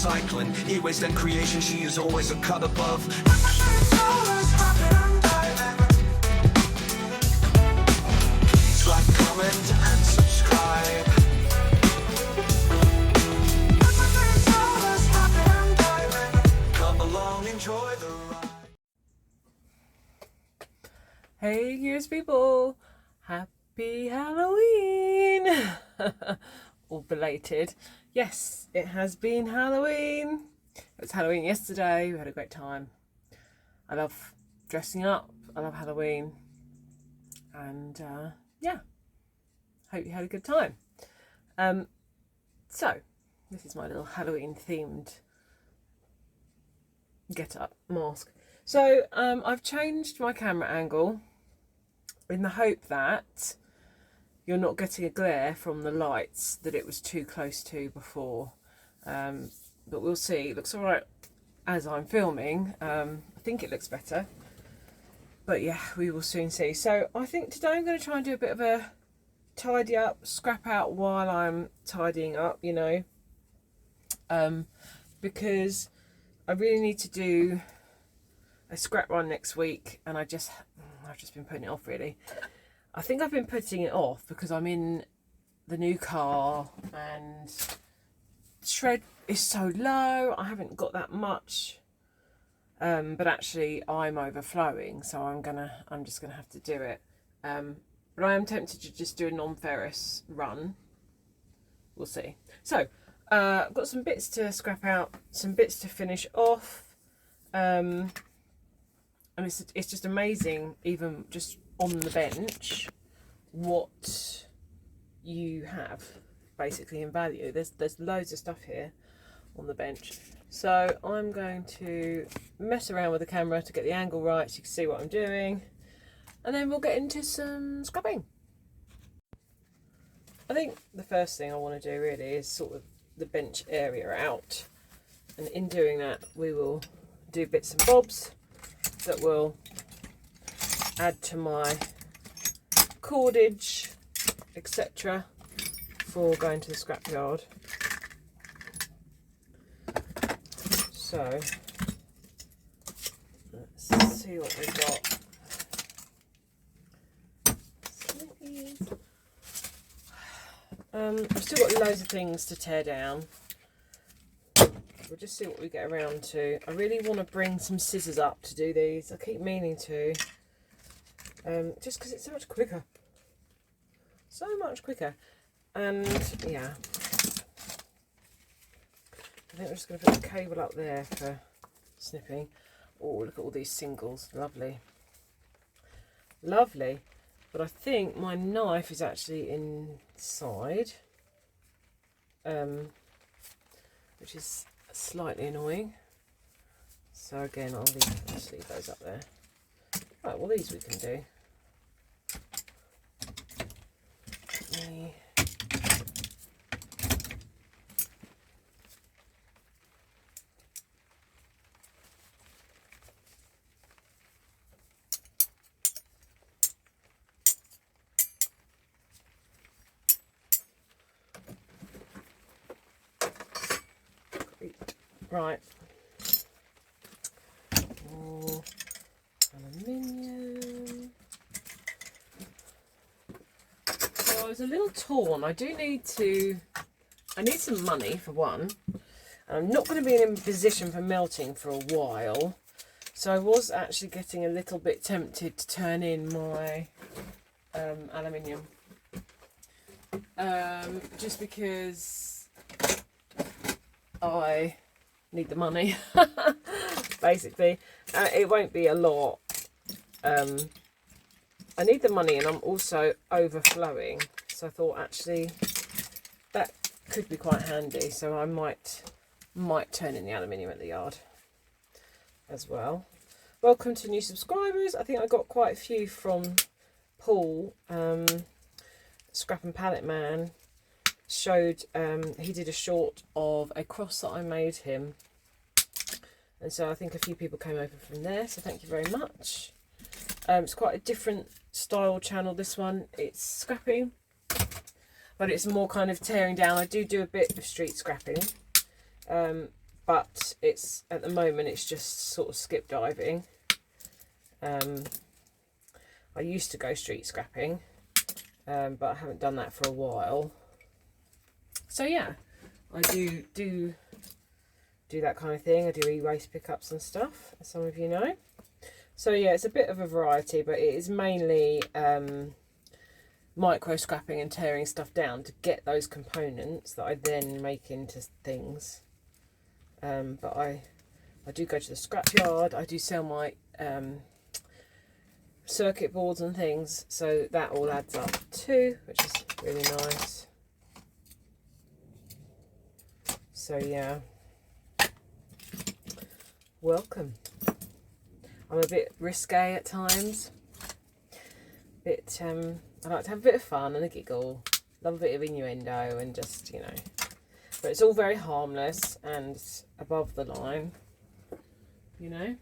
recycling. E-waste and creation, she is always a cut above. Please like, comment and subscribe. Come along, enjoy the ride. Hey, here's people. Happy Halloween. All belated. Yes, it has been Halloween. It was Halloween yesterday. We had a great time. I love dressing up. I love Halloween. And yeah, hope you had a good time. So, this is my little Halloween themed get up mask. So, I've changed my camera angle in the hope that you're not getting a glare from the lights that it was too close to before, but we'll see. It looks all right as I'm filming. I think it looks better, but yeah, we will soon see. So I think today I'm going to try and do a bit of a tidy up, scrap out while I'm tidying up, you know, because I really need to do a scrap run next week, and I've just been putting it off really. I think I've been putting it off because I'm in the new car and shred is so low. I haven't got that much, but actually I'm overflowing, so I'm just gonna have to do it. But I am tempted to just do a non-ferrous run. We'll see. So I've got some bits to scrap out, some bits to finish off, and it's just amazing, even just on the bench, what you have basically in value. There's loads of stuff here on the bench, so I'm going to mess around with the camera to get the angle right so you can see what I'm doing, and then we'll get into some scrubbing. I think the first thing I want to do really is sort of the bench area out, and in doing that we will do bits and bobs that will add to my cordage, etc., for going to the scrapyard. So let's see what we've got. I've still got loads of things to tear down. We'll just see what we get around to. I really want to bring some scissors up to do these. I keep meaning to. Just because it's so much quicker. So much quicker. And yeah. I think we're just going to put the cable up there for snipping. Oh, look at all these singles. Lovely. Lovely. But I think my knife is actually inside. Which is slightly annoying. So again, I'll just leave those up there. Right, well these we can do. Right. More aluminium. So I was a little torn. I need some money for one. And I'm not going to be in a position for melting for a while. So I was actually getting a little bit tempted to turn in my aluminium. Just because I need the money, basically. It won't be a lot. I need the money, and I'm also overflowing, so I thought actually that could be quite handy, so I might turn in the aluminium at the yard as well. Welcome to new subscribers. I think I got quite a few from Paul, Scrap and Palette Man. Showed he did a short of a cross that I made him, and so I think a few people came over from there, so thank you very much. It's quite a different style channel, this one. It's scrapping, but it's more kind of tearing down. I do a bit of street scrapping, but it's at the moment it's just sort of skip diving. I used to go street scrapping, but I haven't done that for a while. So yeah, I do that kind of thing. I do e-waste pickups and stuff, as some of you know. So yeah, it's a bit of a variety, but it is mainly micro scrapping and tearing stuff down to get those components that I then make into things. But I do go to the scrapyard. I do sell my circuit boards and things, so that all adds up too, which is really nice. So yeah, welcome. I'm a bit risque at times. I like to have a bit of fun and a giggle. Love a bit of innuendo and just, you know. But it's all very harmless and above the line, you know.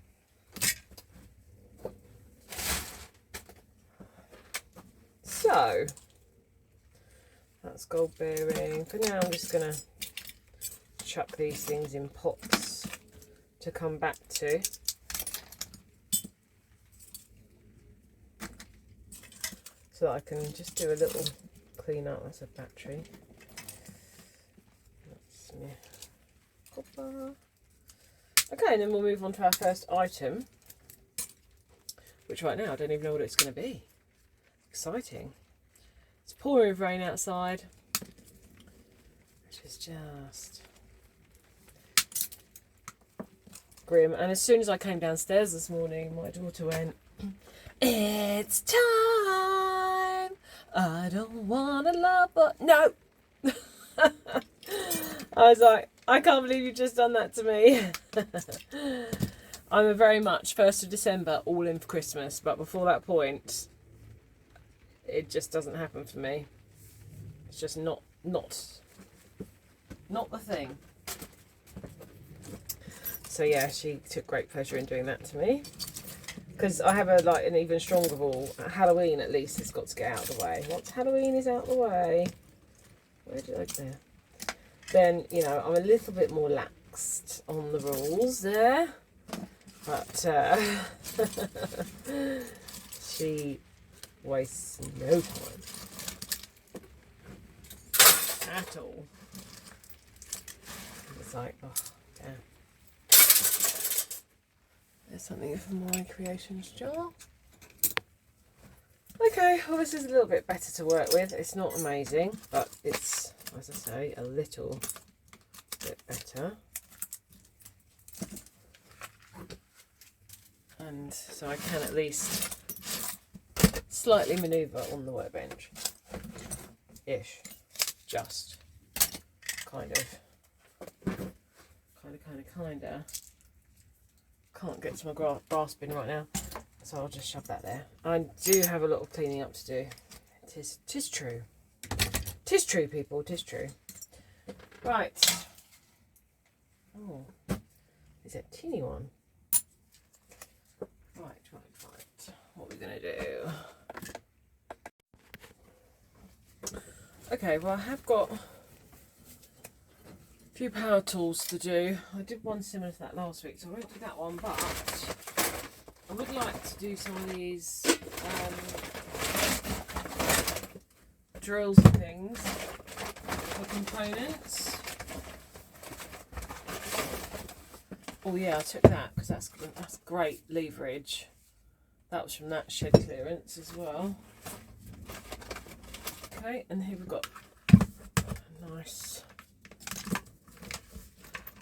So, that's gold bearing. For now, I'm just going to chuck these things in pots to come back to. So that I can just do a little clean up. That's a battery. That's, yeah. Copper. Okay, and then we'll move on to our first item, which right now I don't even know what it's going to be. Exciting. It's pouring with rain outside, which is just grim. And as soon as I came downstairs this morning, my daughter went, "It's time. I don't want to love, but no." I was like, I can't believe you've just done that to me. I'm a very much 1st of December all in for Christmas, but before that point, it just doesn't happen for me. It's just not the thing. So yeah, she took great pleasure in doing that to me. Because I have an even stronger rule. At Halloween, at least, it's got to get out of the way. Once Halloween is out of the way, where did I go? Then, you know, I'm a little bit more laxed on the rules there. But she wastes no time at all. It's like, oh, damn. There's something from my creations jar. Okay, well this is a little bit better to work with. It's not amazing, but it's, as I say, a little bit better. And so I can at least slightly manoeuvre on the workbench. Ish. Just. Kinda. Can't get to my brass bin right now, so I'll just shove that there. I do have a lot of cleaning up to do. Tis true. Tis true, people. Tis true. Right. Oh, is it a teeny one? Right. What are we gonna do? Okay, well I have got a few power tools to do. I did one similar to that last week, so I won't do that one, but I would like to do some of these drills and things for components. Oh yeah, I took that because that's great leverage. That was from that shed clearance as well. Okay, and here we've got a nice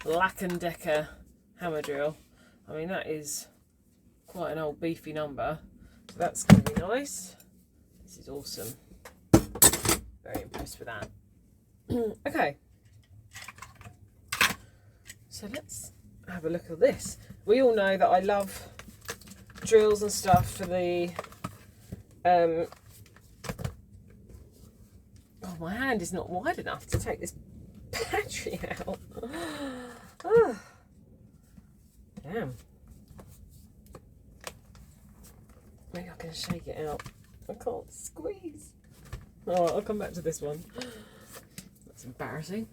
Black & Decker hammer drill. I mean, that is quite an old beefy number, so that's going to be nice. This is awesome. Very impressed with that. Okay, so let's have a look at this. We all know that I love drills and stuff for the oh, my hand is not wide enough to take this battery out. Oh, damn. Maybe I can shake it out. I can't squeeze. Oh, I'll come back to this one. That's embarrassing.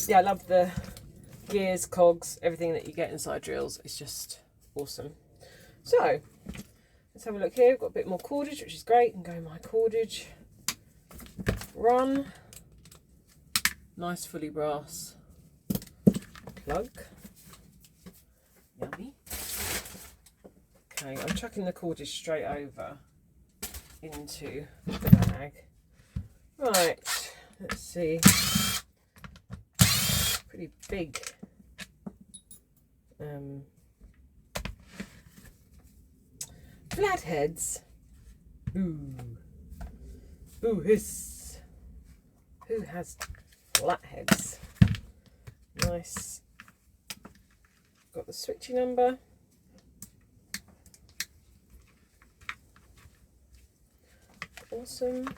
yeah, I love the gears, cogs, everything that you get inside drills. It's just awesome. So let's have a look here. We've got a bit more cordage, which is great. And go my cordage. Run. Nice fully brass plug. Yummy. Okay, I'm chucking the cordage straight over into the bag. Right, let's see. Pretty big flatheads. Ooh. Ooh, hiss. Who has flatheads? Nice. Got the switchy number. Awesome.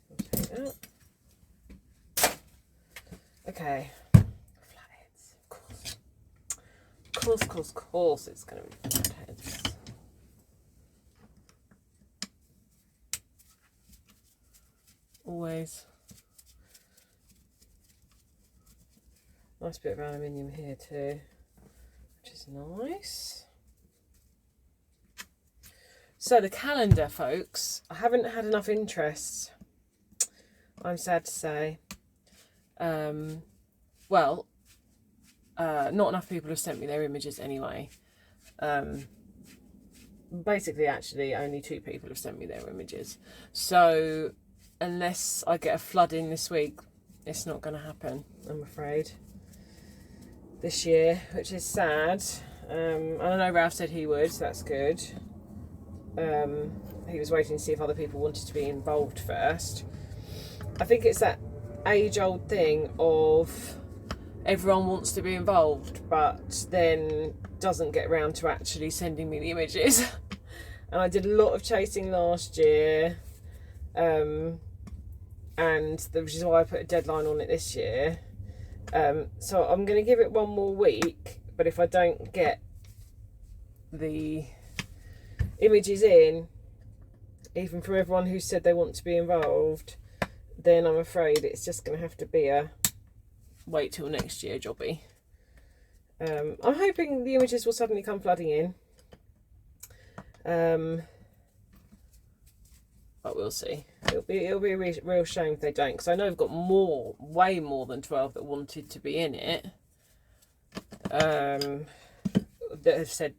I'll take that. Okay. Flatheads, of course. Of course it's going to be flatheads. Always. Nice bit of aluminium here too, which is nice. So the calendar, folks, I haven't had enough interest, I'm sad to say. Well, not enough people have sent me their images anyway. Basically, actually, only 2 people have sent me their images. So unless I get a flooding this week, it's not going to happen, I'm afraid, this year, which is sad. I know Ralph said he would, so that's good. He was waiting to see if other people wanted to be involved first. I think it's that age-old thing of everyone wants to be involved, but then doesn't get around to actually sending me the images. And I did a lot of chasing last year, which is why I put a deadline on it this year. So I'm going to give it one more week, but if I don't get the images in, even from everyone who said they want to be involved, then I'm afraid it's just going to have to be a wait till next year jobby. I'm hoping the images will suddenly come flooding in, but we'll see. It'll be a real shame if they don't, because I know I've got way more than 12 that wanted to be in it, that have said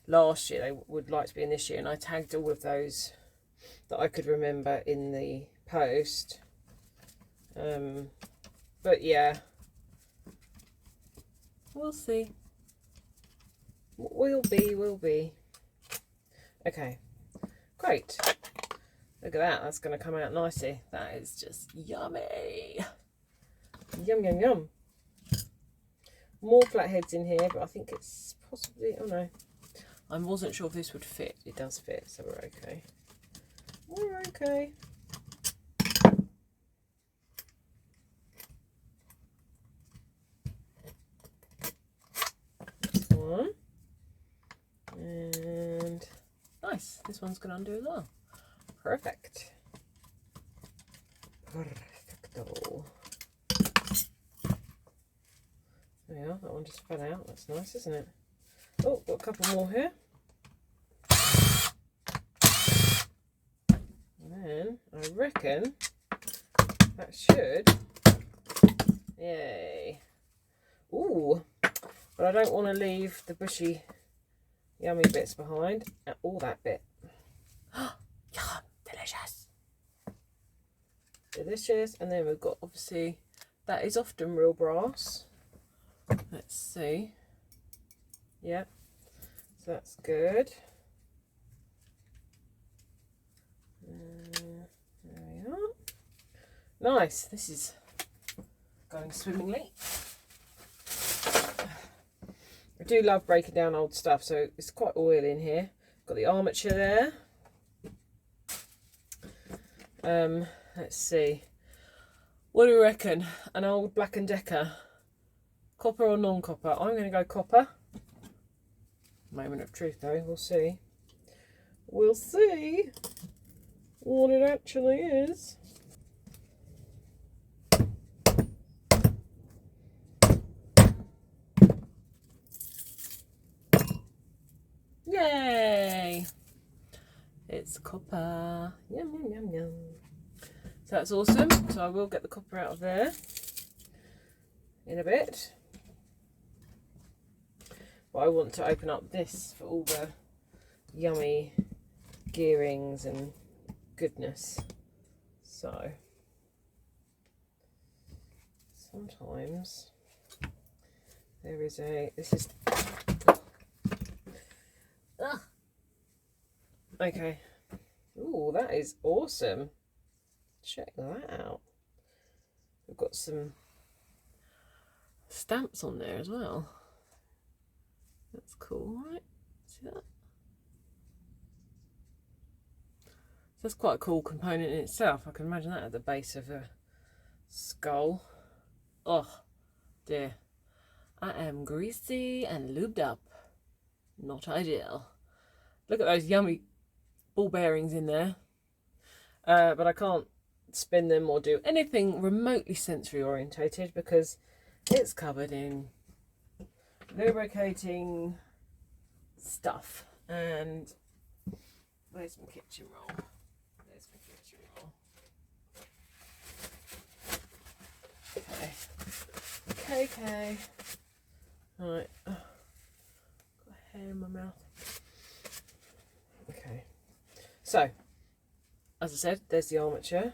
last year they would like to be in this year, and I tagged all of those that I could remember in the post. But yeah, we'll see. We'll be. Okay, great. Look at that, that's going to come out nicely. That is just yummy. Yum, yum, yum. More flatheads in here, but I think it's possibly, oh no. I wasn't sure if this would fit. It does fit, so we're okay. We're okay. This one. And nice. This one's going to undo as well. Perfect. Perfecto. There we are. That one just fell out. That's nice, isn't it? Oh, got a couple more here. And then I reckon that should. Yay. Ooh. But I don't want to leave the bushy, yummy bits behind. All that bit. Yum. Delicious. Delicious. And then we've got, obviously, that is often real brass. Let's see. Yep. So that's good. There we are. Nice. This is going swimmingly. I do love breaking down old stuff, so it's quite oily in here. Got the armature there. Let's see. What do you reckon? An old Black & Decker. Copper or non-copper? I'm going to go copper. Moment of truth though, we'll see. We'll see what it actually is. Yay! It's copper. Yum, yum, yum, yum. So that's awesome. So I will get the copper out of there in a bit. But I want to open up this for all the yummy gearings and goodness. So sometimes there is this is okay. Ooh, that is awesome. Check that out. We've got some stamps on there as well. That's cool, right? See that? That's quite a cool component in itself. I can imagine that at the base of a skull. Oh dear. I am greasy and lubed up. Not ideal. Look at those yummy ball bearings in there. But I can't spin them or do anything remotely sensory orientated because it's covered in lubricating stuff. And where's my kitchen roll? There's my kitchen roll. Okay. Okay. Right. Oh, got hair in my mouth. Okay. So, as I said, there's the armature.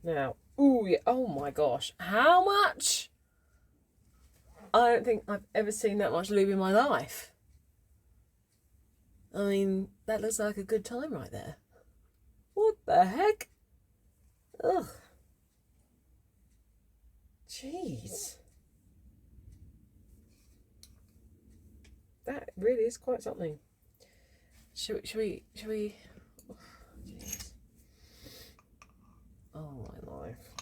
Now, ooh, yeah, oh my gosh, how much? I don't think I've ever seen that much lube in my life. I mean, that looks like a good time right there. What the heck? Ugh. Jeez. That really is quite something. Should we? Oh, jeez. Oh my life.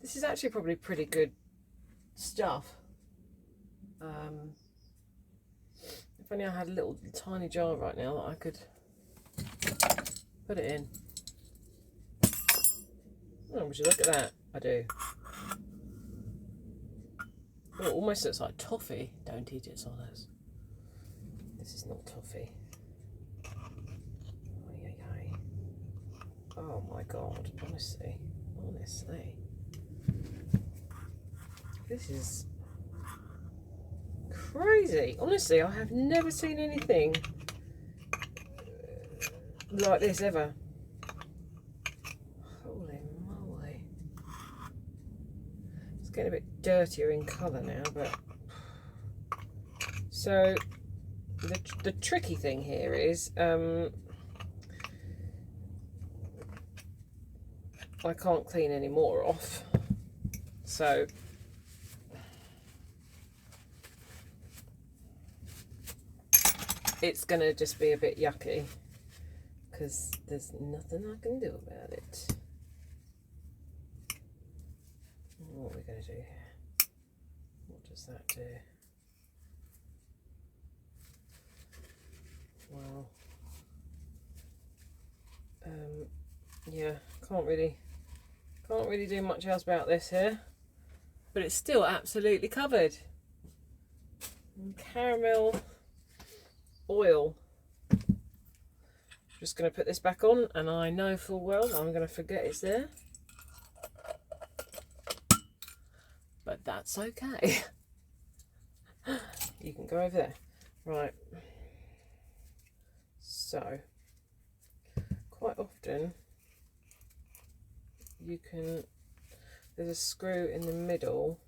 This is actually probably pretty good stuff. If only I had a little tiny jar right now that I could put it in. Oh, would you look at that? I do. Oh, it almost looks like toffee. Don't eat it, Sollers. This is not toffee. Oh my god, honestly. This is crazy. Honestly, I have never seen anything like this ever. Holy moly. It's getting a bit dirtier in colour now, but... So, the tricky thing here is... I can't clean any more off, so it's gonna just be a bit yucky because there's nothing I can do about it. What are we gonna do here? What does that do? Well, yeah, can't really do much else about this here, but it's still absolutely covered in caramel oil. Just going to put this back on, and I know full well I'm going to forget it's there, but that's okay. You can go over there. Right, so quite often there's a screw in the middle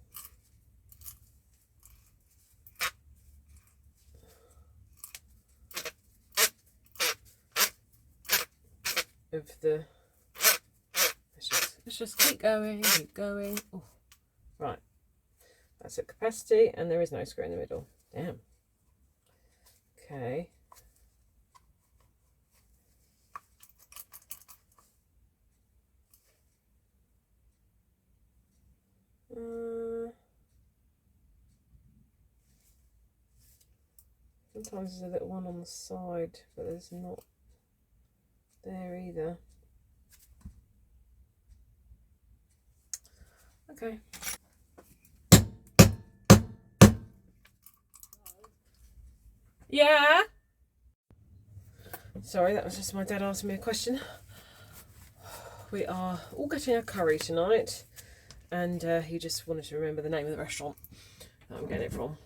of the, let's just keep going. Oh, right, that's at capacity and there is no screw in the middle. Damn. Okay. Sometimes there's a little one on the side, but there's not there either. Okay. Yeah? Sorry, that was just my dad asking me a question. We are all getting a curry tonight, and he just wanted to remember the name of the restaurant that I'm getting it from.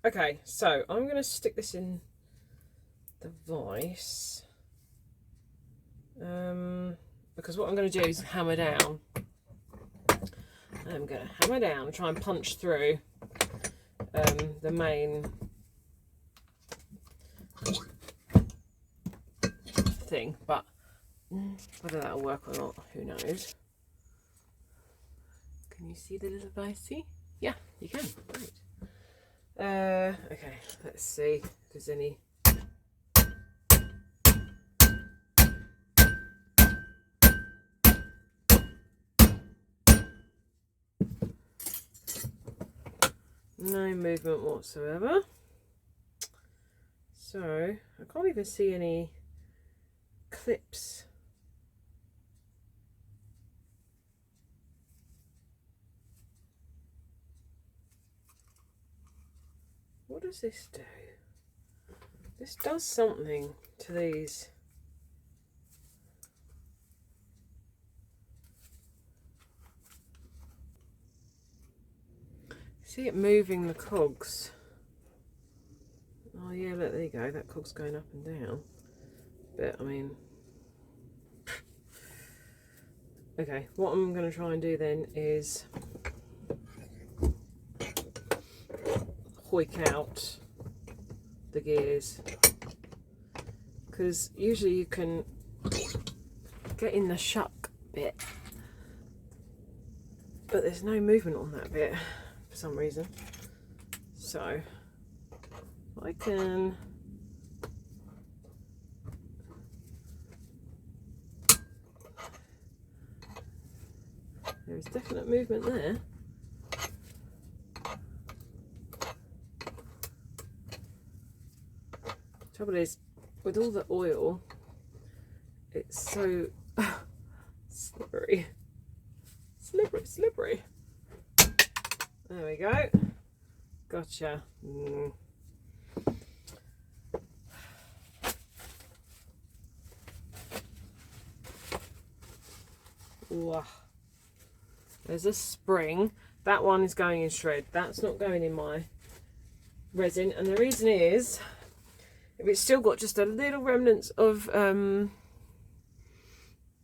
Okay, so I'm going to stick this in the vice, because what I'm going to do is hammer down. I'm going to hammer down, try and punch through the main thing, but whether that'll work or not, who knows. Can you see the little vicey? Yeah, you can. Great. Okay, let's see if there's any. No movement whatsoever. So I can't even see any clips. What does this do? This does something to these. See it moving the cogs. Oh yeah, look, there you go. That cog's going up and down. But I mean, okay, what I'm going to try and do then is hoik out the gears, because usually you can get in the shuck bit, but there's no movement on that bit for some reason. So I can there is definite movement there. Trouble is, with all the oil, it's so slippery. Slippery. There we go. Gotcha. Wow. There's a spring. That one is going in shred. That's not going in my resin. And the reason is, if it's still got just a little remnants of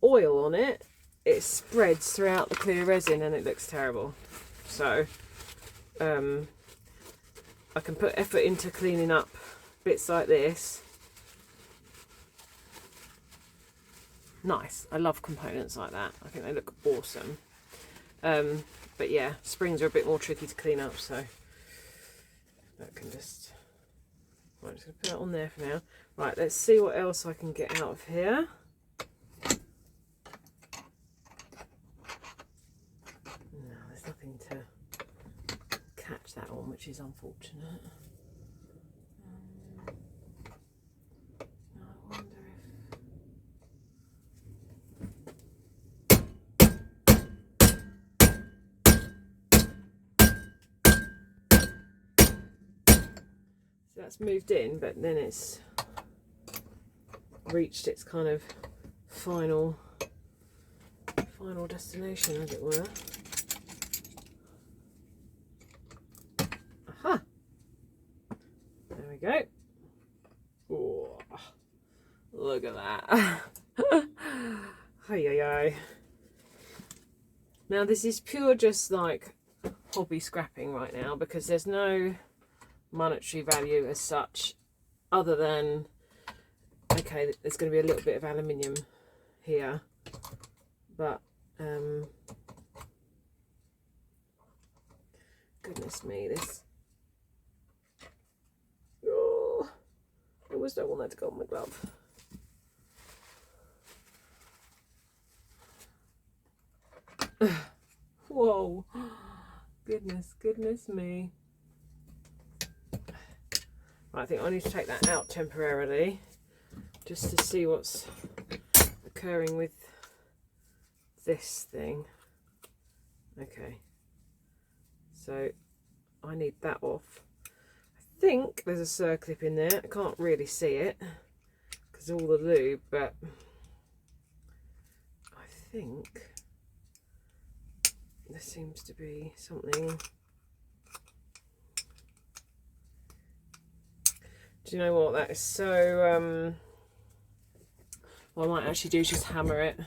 oil on it, it spreads throughout the clear resin and it looks terrible. So I can put effort into cleaning up bits like this. Nice. I love components like that. I think they look awesome. But yeah, springs are a bit more tricky to clean up, so that can just... Right, I'm just going to put that on there for now. Right, let's see what else I can get out of here. No, there's nothing to catch that on, which is unfortunate. I wonder if... That's moved in, but then it's reached its kind of final destination, as it were. Aha! There we go. Oh, look at that. Hey. Now this is pure just like hobby scrapping right now, because there's no monetary value as such, other than, okay, there's going to be a little bit of aluminium here, but goodness me, this, oh, I always don't want that to go on my glove. Whoa, goodness me. I think I need to take that out temporarily just to see what's occurring with this thing. Okay, so I need that off. I think there's a circlip in there. I can't really see it because of all the lube, but I think there seems to be something. Do you know what? That is so what I might actually do is just hammer it,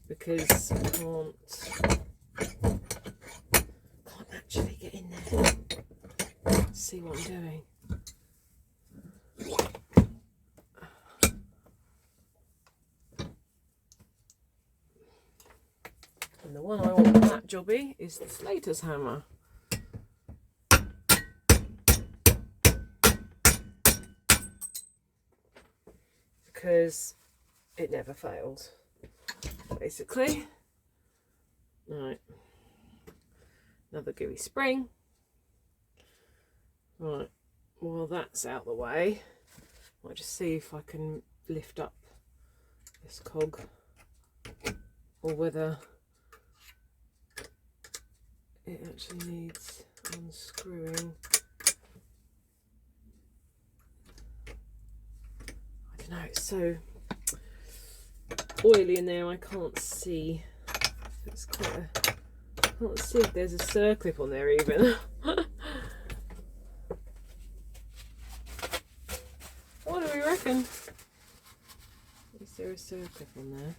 because I can't actually get in there. Let's see what I'm doing. And the one I want for that jobby is the Slater's hammer. Because it never fails, basically. Right, another gooey spring. Right, while that's out the way, I'll just see if I can lift up this cog, or whether it actually needs unscrewing. I don't know, it's so oily in there, I can't see. It's quite a, I can't see if there's a circlip on there even. What do we reckon? Is there a circlip on there?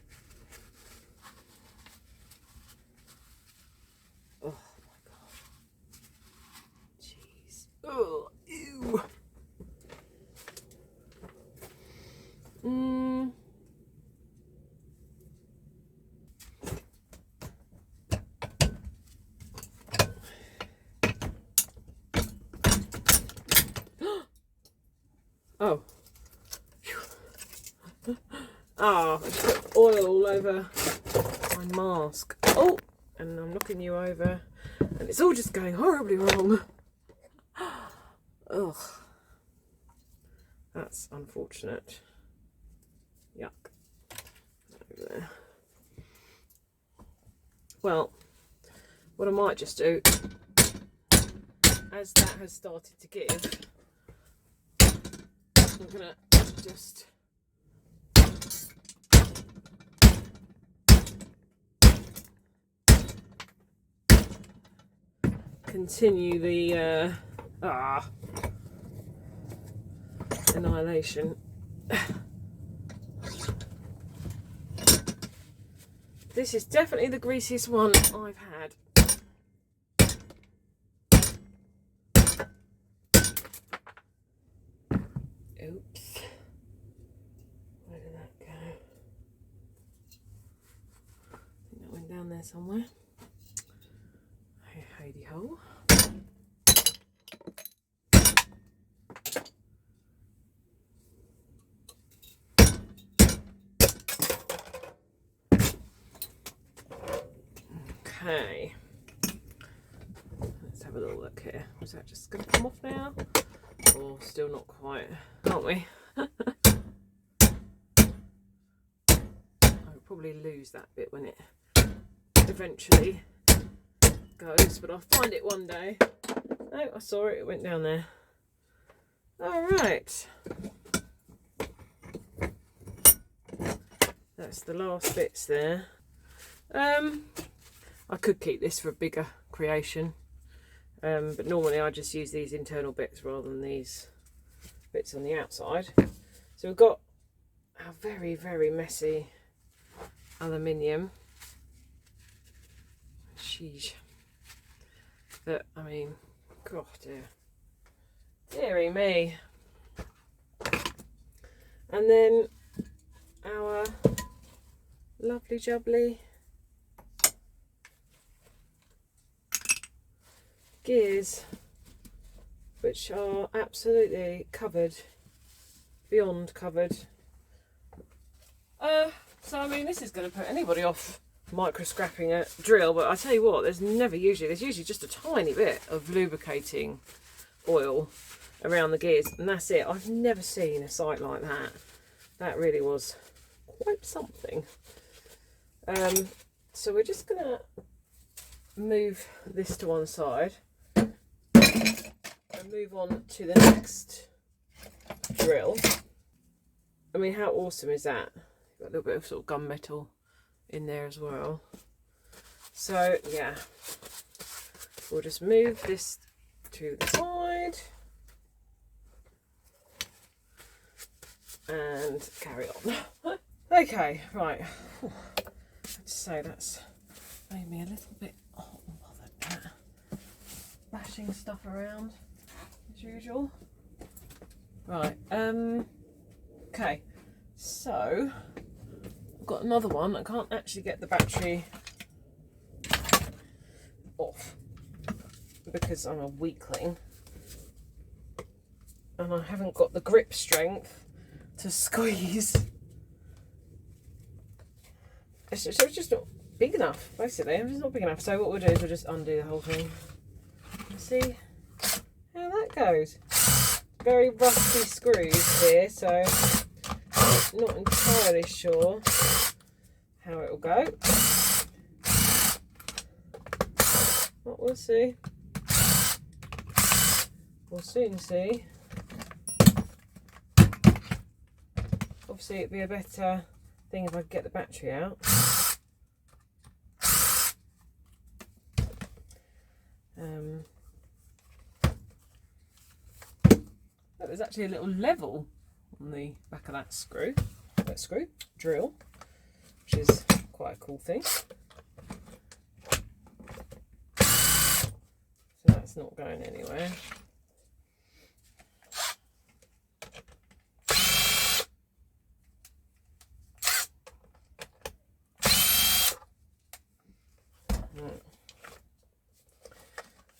Oh my god. Jeez. Oh, ew. Oh. Oh, I just put oil all over my mask. Oh, and I'm knocking you over, and it's all just going horribly wrong. Ugh. That's unfortunate. Yuck. Over there. Well, what I might just do, as that has started to give, I'm gonna just continue the annihilation. This is definitely the greasiest one I've had. Oops. Where did that go? I think that went down there somewhere. Hey, Heidi ho. Okay. Let's have a little look here. Is that just going to come off now? Or still not quite, aren't we? I'll probably lose that bit when it eventually goes, but I'll find it one day. Oh, I saw it, it went down there. Alright. That's the last bits there. I could keep this for a bigger creation. But normally I just use these internal bits rather than these bits on the outside. So we've got our very, very messy aluminium. Sheesh. But, I mean, God dear. Deary me. And then our lovely jubbly gears, which are absolutely covered, beyond covered. So I mean, this is going to put anybody off micro scrapping a drill, but I tell you what, there's usually just a tiny bit of lubricating oil around the gears, and that's it. I've never seen a sight like that. That really was quite something. So we're just gonna move this to one side. and move on to the next drill. I mean, how awesome is that? Got a little bit of sort of gunmetal in there as well. So yeah, we'll just move this to the side and carry on. Okay, right. I have to say that's made me a little bit hot and bothered, that. Bashing stuff around as usual. Right, okay, so I've got another one. I can't actually get the battery off because I'm a weakling and I haven't got the grip strength to squeeze. It's just not big enough, basically. It's not big enough. So what we'll do is we'll just undo the whole thing. See how that goes. Very rusty screws here, so I'm not entirely sure how it will go. But we'll see. We'll soon see. Obviously it'd be a better thing if I could get the battery out. There's actually a little level on the back of that drill, which is quite a cool thing. So that's not going anywhere.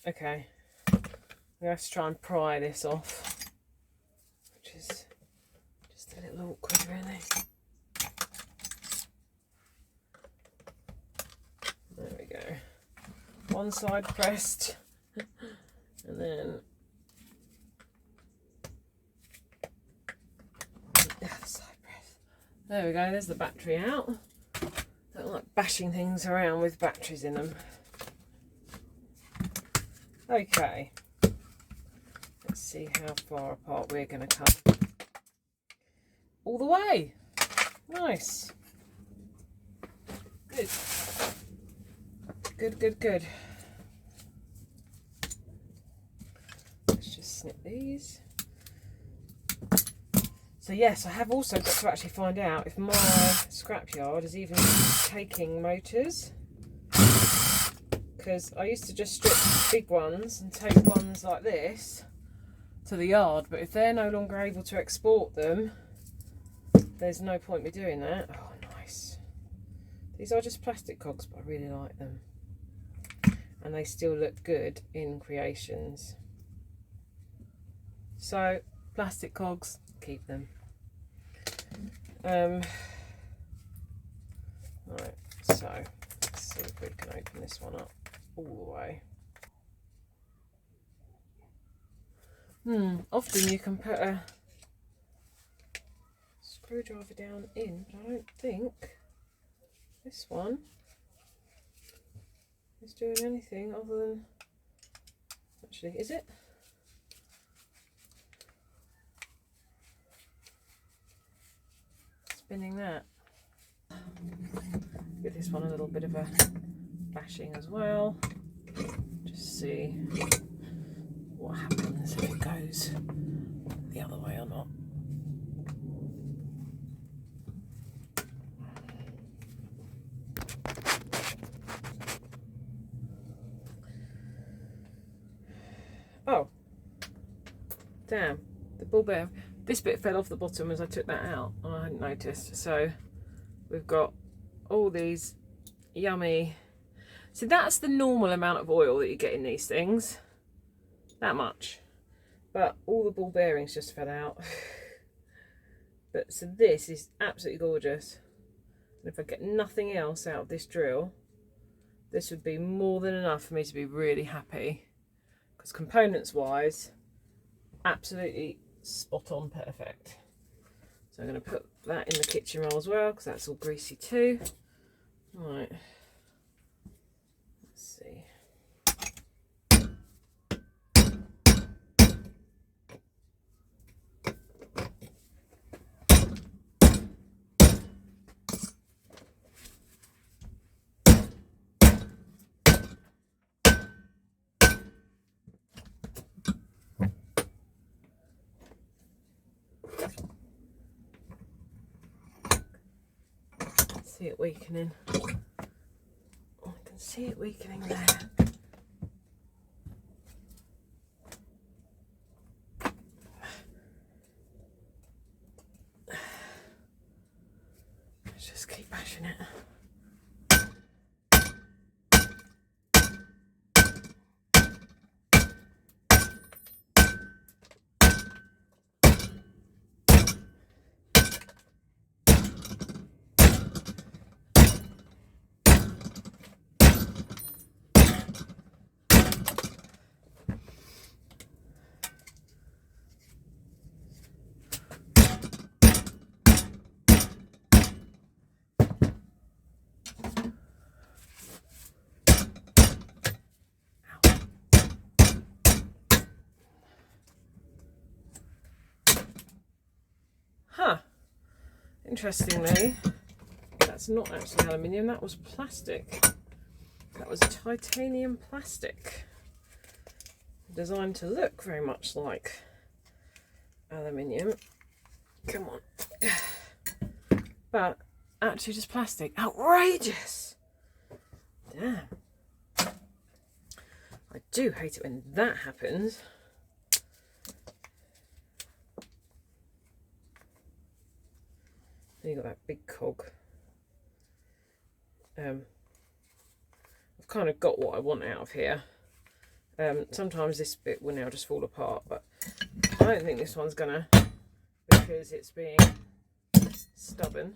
Okay, I'm going to have to try and pry this off, which is just a little awkward really. There we go. One side pressed and then the other side pressed. There we go, there's the battery out. Don't like bashing things around with batteries in them. Okay, let's see how far apart we're going to come. All the way. Nice. Good. Good, good, good. Let's just snip these. So yes, I have also got to actually find out if my scrapyard is even taking motors. Because I used to just strip big ones and take ones like this to the yard, but if they're no longer able to export them, there's no point me doing that. Oh, nice. These are just plastic cogs, but I really like them. And they still look good in creations. So, plastic cogs, keep them. Right, so let's see if we can open this one up all the way. Often you can put a screwdriver down in, but I don't think this one is doing anything other than, actually, is it? Spinning that. Give this one a little bit of a bashing as well. Just see what happens if it goes the other way or not. Oh, damn, the ball bearing. This bit fell off the bottom as I took that out. I hadn't noticed. So we've got all these yummy. So that's the normal amount of oil that you get in these things. That much. But all the ball bearings just fell out. But so this is absolutely gorgeous. And if I get nothing else out of this drill, this would be more than enough for me to be really happy. Because components wise, absolutely spot on perfect. So I'm going to put that in the kitchen roll as well, because that's all greasy too. Right. Let's see. see it weakening. Oh, I can see it weakening there. Let's just keep bashing it. Huh. Interestingly, that's not actually aluminium, that was plastic. That was titanium plastic. Designed to look very much like aluminium. Come on. But actually just plastic. Outrageous! Damn. I do hate it when that happens. Then you've got that big cog. I've kind of got what I want out of here. Sometimes this bit will now just fall apart, but I don't think this one's gonna, because it's being stubborn.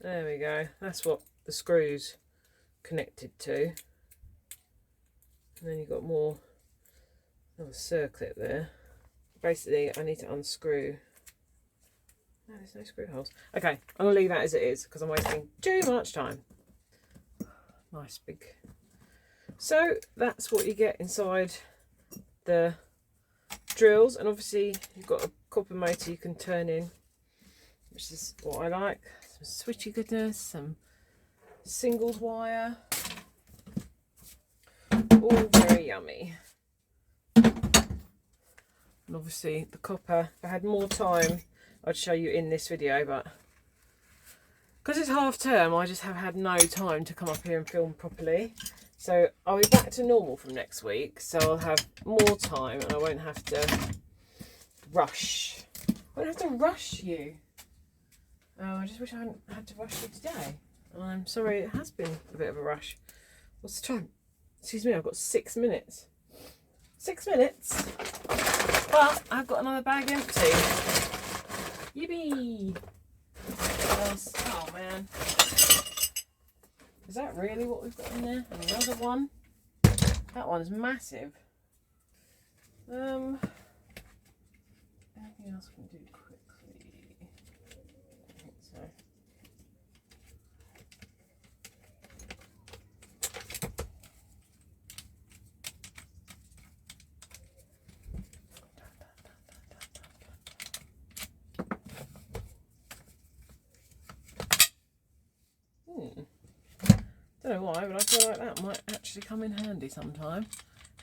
There we go, that's what the screw's connected to. And then you've got more of a circlip there. Basically, I need to unscrew. No, there's no screw holes. Okay, I'm going to leave that as it is because I'm wasting too much time. Nice big. So that's what you get inside the drills, and obviously you've got a copper motor you can turn in, which is what I like. Some switchy goodness, some singles wire, all very yummy. And obviously the copper, if I had more time I'd show you in this video, but because it's half term I just have had no time to come up here and film properly. So I'll be back to normal from next week, so I'll have more time and I won't have to rush. I won't have to rush you. Oh, I just wish I hadn't had to rush you today. I'm sorry, it has been a bit of a rush. What's the time? Excuse me, I've got 6 minutes. 6 minutes? But I've got another bag empty. Yippee! What else? Oh man. Is that really what we've got in there? Another one? That one's massive. Anything else we can do quickly? I think so. Don't know why, but I feel like that might actually come in handy sometime.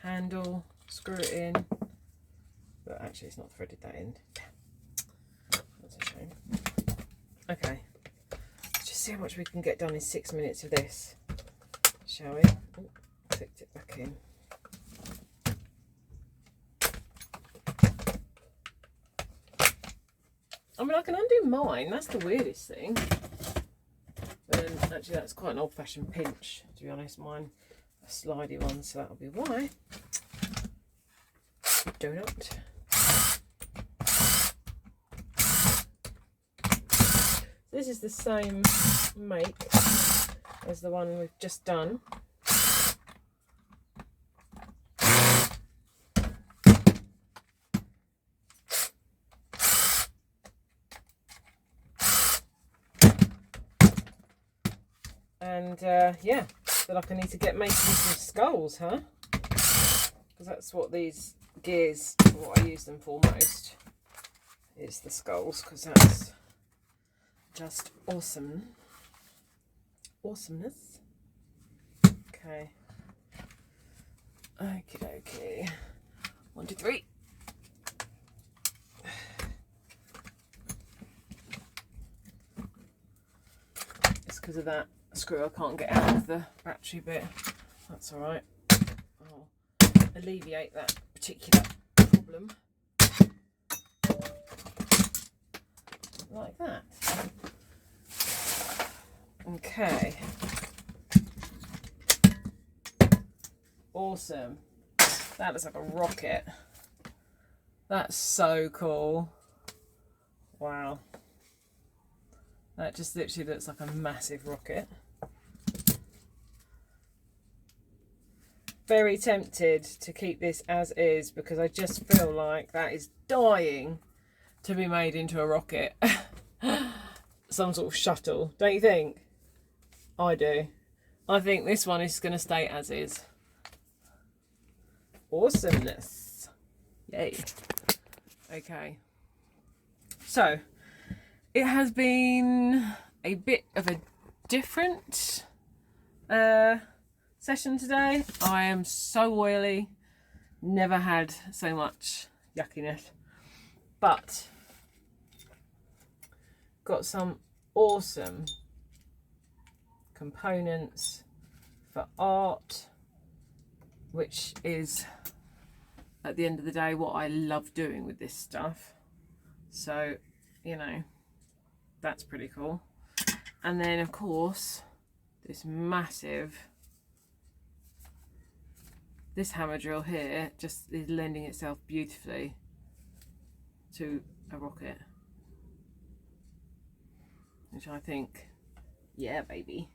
Handle, screw it in, but actually it's not threaded that end. That's a shame. Okay, let's just see how much we can get done in 6 minutes of this, shall we? Oh, clicked it back in. I mean, I can undo mine, that's the weirdest thing. Actually, that's quite an old-fashioned pinch, to be honest. Mine a slidey one, so that'll be why. Donut. This is the same make as the one we've just done. And yeah, feel like I need to get making some skulls, huh? Because that's what these gears, what I use them for most, is the skulls, because that's just awesome. Awesomeness. Okay. Okay. 1, 2, 3. It's because of that screw I can't get out of the battery bit. That's alright. I'll alleviate that particular problem. Like that. Okay. Awesome. That looks like a rocket. That's so cool. Wow. That just literally looks like a massive rocket. Very tempted to keep this as is because I just feel like that is dying to be made into a rocket. Some sort of shuttle, don't you think? I do. I think this one is going to stay as is. Awesomeness. Yay. Okay. So, it has been a bit of a different session today. I am so oily. Never had so much yuckiness. But got some awesome components for art, which is at the end of the day what I love doing with this stuff. So, you know, that's pretty cool. And then of course this hammer drill here just is lending itself beautifully to a rocket, which I think, yeah baby,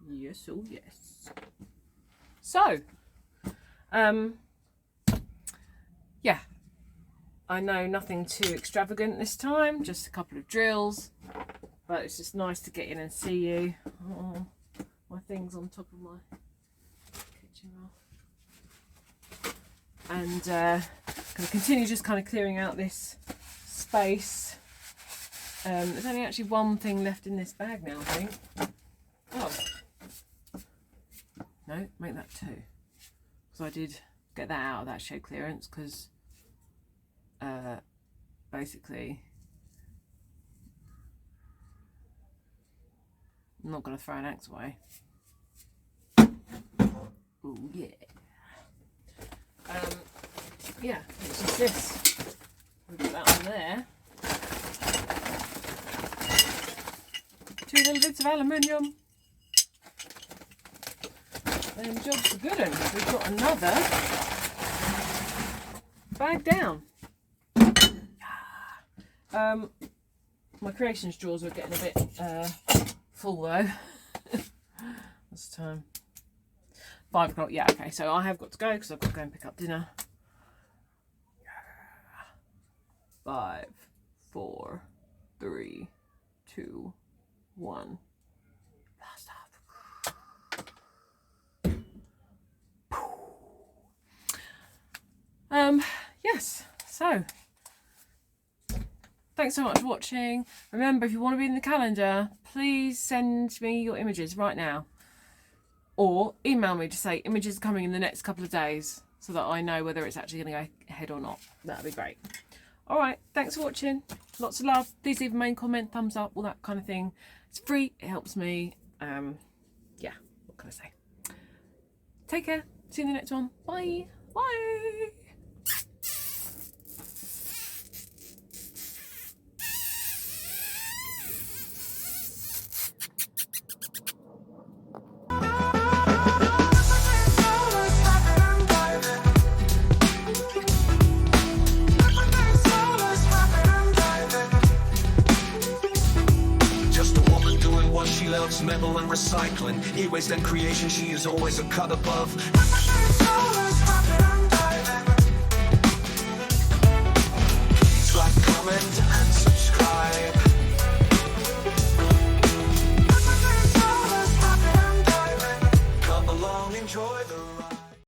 yes, oh yes. So yeah, I know nothing too extravagant this time, just a couple of drills, but it's just nice to get in and see you. Oh, my thing's on top of my kitchen roll. And going to continue just kind of clearing out this space. There's only actually one thing left in this bag now, I think. Oh. No, make that 2. Because I did get that out of that shed clearance because basically I'm not going to throw an axe away. Oh yeah. Yeah, it's just this. We've got that on there. 2 little bits of aluminium. Then job's a good one. We've got another bag down. My creations drawers are getting a bit full though. What's the time? 5 o'clock. Yeah, okay. So I have got to go because I've got to go and pick up dinner. 5, 4, 3, 2, 1. Blast off. Yes. So thanks so much for watching. Remember, if you want to be in the calendar, please send me your images right now. Or email me to say images are coming in the next couple of days so that I know whether it's actually going to go ahead or not. That'd be great. All right, thanks for watching. Lots of love. Please leave a main comment, thumbs up, all that kind of thing. It's free. It helps me. Yeah, what can I say? Take care. See you in the next one. Bye. Bye. She loves metal and recycling, e-waste and creation, she is always a cut above. Like, comment and subscribe.